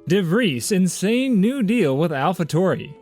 DeVries insane new deal with AlphaTauri.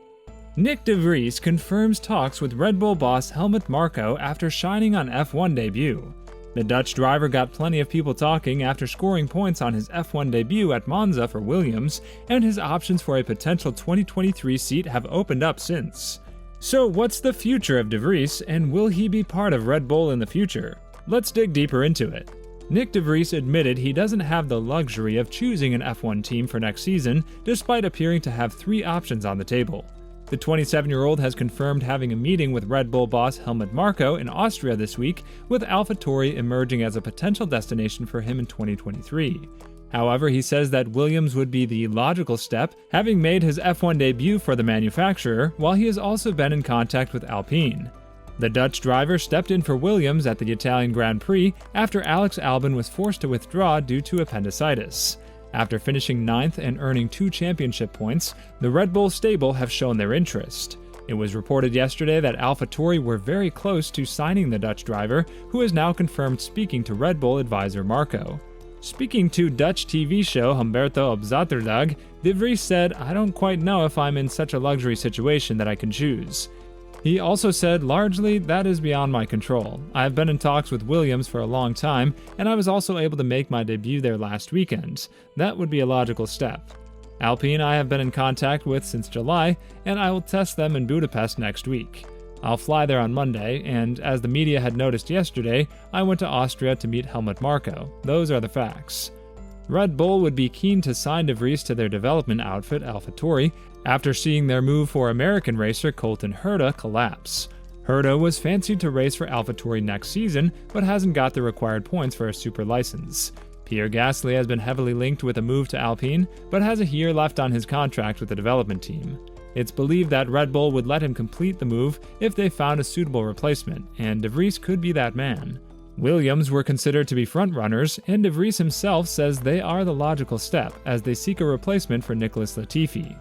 Nyck de Vries confirms talks with Red Bull boss Helmut Marko after shining on F1 debut. The Dutch driver got plenty of people talking after scoring points on his F1 debut at Monza for Williams, and his options for a potential 2023 seat have opened up since. So what's the future of de Vries, and will he be part of Red Bull in the future? Let's dig deeper into it. Nyck de Vries admitted he doesn't have the luxury of choosing an F1 team for next season, despite appearing to have 3 options on the table. The 27-year-old has confirmed having a meeting with Red Bull boss Helmut Marko in Austria this week, with AlphaTauri emerging as a potential destination for him in 2023. However, he says that Williams would be the logical step, having made his F1 debut for the manufacturer, while he has also been in contact with Alpine. The Dutch driver stepped in for Williams at the Italian Grand Prix after Alex Albon was forced to withdraw due to appendicitis. After finishing 9th and earning 2 championship points, the Red Bull stable have shown their interest. It was reported yesterday that AlphaTauri were very close to signing the Dutch driver, who is now confirmed speaking to Red Bull advisor Marko. Speaking to Dutch TV show Humberto op Zaterdag, de Vries said, "I don't quite know if I'm in such a luxury situation that I can choose." He also said, "Largely, that is beyond my control. I have been in talks with Williams for a long time, and I was also able to make my debut there last weekend. That would be a logical step. Alpine I have been in contact with since July, and I will test them in Budapest next week. I'll fly there on Monday, and as the media had noticed yesterday, I went to Austria to meet Helmut Marko. Those are the facts." Red Bull would be keen to sign de Vries to their development outfit AlphaTauri after seeing their move for American racer Colton Herta collapse. Herta was fancied to race for AlphaTauri next season, but hasn't got the required points for a super license. Pierre Gasly has been heavily linked with a move to Alpine, but has a year left on his contract with the development team. It's believed that Red Bull would let him complete the move if they found a suitable replacement, and de Vries could be that man. Williams were considered to be frontrunners, and de Vries himself says they are the logical step as they seek a replacement for Nicholas Latifi.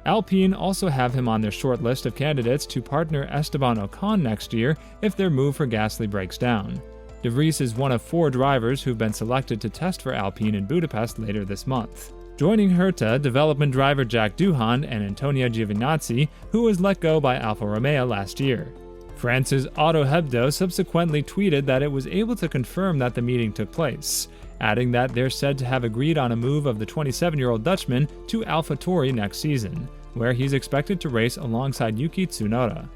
Alpine also have him on their short list of candidates to partner Esteban Ocon next year if their move for Gasly breaks down. De Vries is one of 4 drivers who've been selected to test for Alpine in Budapest later this month. Joining Herta, development driver Jack Doohan and Antonio Giovinazzi, who was let go by Alfa Romeo last year. France's Auto Hebdo subsequently tweeted that it was able to confirm that the meeting took place, adding that they're said to have agreed on a move of the 27-year-old Dutchman to AlphaTauri next season, where he's expected to race alongside Yuki Tsunoda.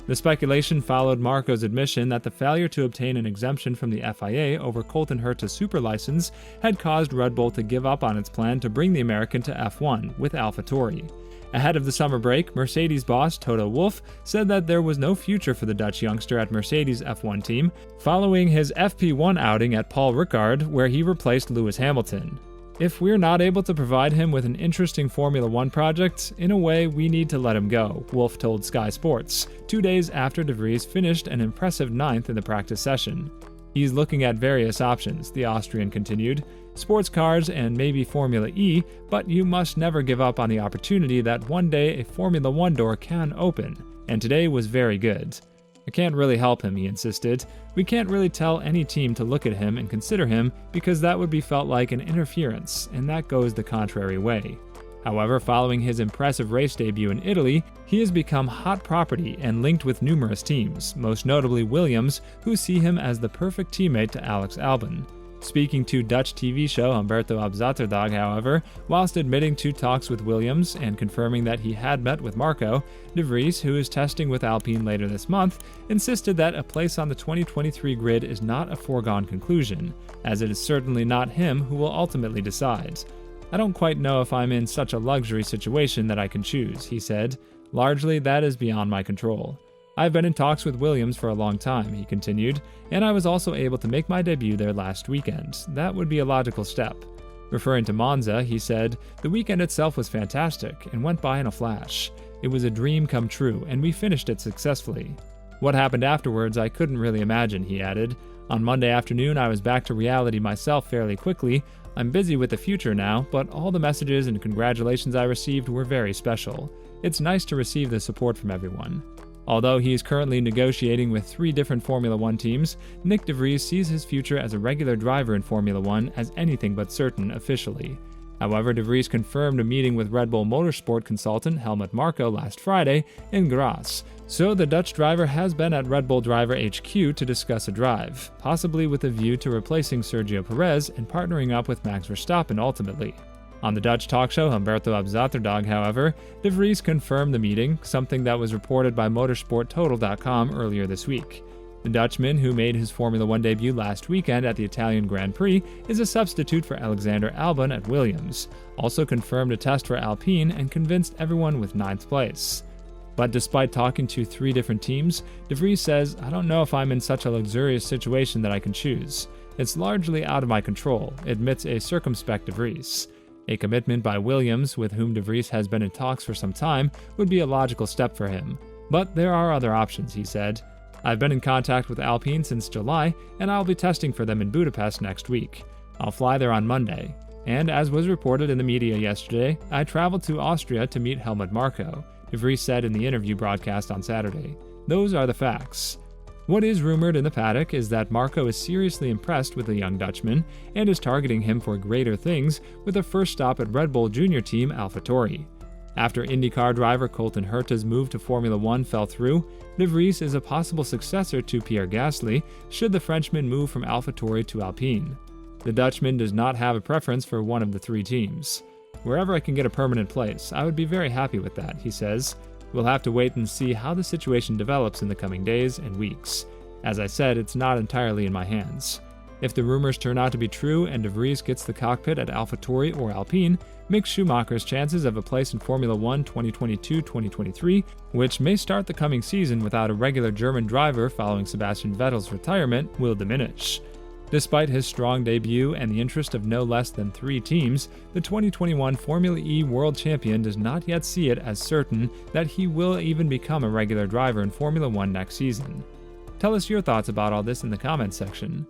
The speculation followed Marko's admission that the failure to obtain an exemption from the FIA over Colton Herta's super license had caused Red Bull to give up on its plan to bring the American to F1 with AlphaTauri. Ahead of the summer break, Mercedes boss Toto Wolff said that there was no future for the Dutch youngster at Mercedes' F1 team, following his FP1 outing at Paul Ricard, where he replaced Lewis Hamilton. "If we're not able to provide him with an interesting Formula One project, in a way we need to let him go," Wolff told Sky Sports, 2 days after de Vries finished an impressive 9th in the practice session. "He's looking at various options," the Austrian continued. "Sports cars and maybe Formula E, but you must never give up on the opportunity that one day a Formula One door can open, and today was very good. I can't really help him," he insisted. "We can't really tell any team to look at him and consider him because that would be felt like an interference, and that goes the contrary way." However, following his impressive race debut in Italy, he has become hot property and linked with numerous teams, most notably Williams, who see him as the perfect teammate to Alex Albon. Speaking to Dutch TV show Humberto op Zaterdag, however, whilst admitting to talks with Williams and confirming that he had met with Marko, de Vries, who is testing with Alpine later this month, insisted that a place on the 2023 grid is not a foregone conclusion, as it is certainly not him who will ultimately decide. "I don't quite know if I'm in such a luxury situation that I can choose," he said. "Largely, that is beyond my control. I've been in talks with Williams for a long time," he continued, "and I was also able to make my debut there last weekend. That would be a logical step." Referring to Monza, he said, "The weekend itself was fantastic and went by in a flash. It was a dream come true, and we finished it successfully. What happened afterwards I couldn't really imagine," he added. "On Monday afternoon I was back to reality myself fairly quickly. I'm busy with the future now, but all the messages and congratulations I received were very special. It's nice to receive the support from everyone." Although he is currently negotiating with 3 different Formula One teams, Nyck de Vries sees his future as a regular driver in Formula One as anything but certain officially. However, de Vries confirmed a meeting with Red Bull Motorsport consultant Helmut Marko last Friday in Graz, so the Dutch driver has been at Red Bull Driver HQ to discuss a drive, possibly with a view to replacing Sergio Perez and partnering up with Max Verstappen ultimately. On the Dutch talk show Humberto op Zaterdag, however, de Vries confirmed the meeting, something that was reported by motorsporttotal.com earlier this week. The Dutchman, who made his Formula One debut last weekend at the Italian Grand Prix, is a substitute for Alexander Albon at Williams, also confirmed a test for Alpine and convinced everyone with 9th place. But despite talking to 3 different teams, de Vries says, "I don't know if I'm in such a luxurious situation that I can choose. It's largely out of my control," admits a circumspect de Vries. A commitment by Williams, with whom de Vries has been in talks for some time, would be a logical step for him. But there are other options, he said. "I've been in contact with Alpine since July, and I'll be testing for them in Budapest next week. I'll fly there on Monday. And as was reported in the media yesterday, I traveled to Austria to meet Helmut Marko," de Vries said in the interview broadcast on Saturday. "Those are the facts." What is rumored in the paddock is that Marko is seriously impressed with the young Dutchman and is targeting him for greater things with a first stop at Red Bull junior team AlphaTauri. After IndyCar driver Colton Herta's move to Formula One fell through, de Vries is a possible successor to Pierre Gasly should the Frenchman move from AlphaTauri to Alpine. The Dutchman does not have a preference for one of the 3 teams. "Wherever I can get a permanent place, I would be very happy with that," he says. "We'll have to wait and see how the situation develops in the coming days and weeks. As I said, it's not entirely in my hands." If the rumors turn out to be true and de Vries gets the cockpit at AlphaTauri or Alpine, Mick Schumacher's chances of a place in Formula One 2022-2023, which may start the coming season without a regular German driver following Sebastian Vettel's retirement, will diminish. Despite his strong debut and the interest of no less than 3 teams, the 2021 Formula E World Champion does not yet see it as certain that he will even become a regular driver in Formula One next season. Tell us your thoughts about all this in the comments section.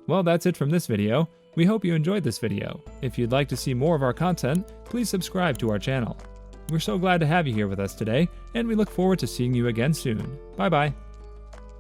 Well, that's it from this video. We hope you enjoyed this video. If you'd like to see more of our content, please subscribe to our channel. We're so glad to have you here with us today, and we look forward to seeing you again soon. Bye-bye.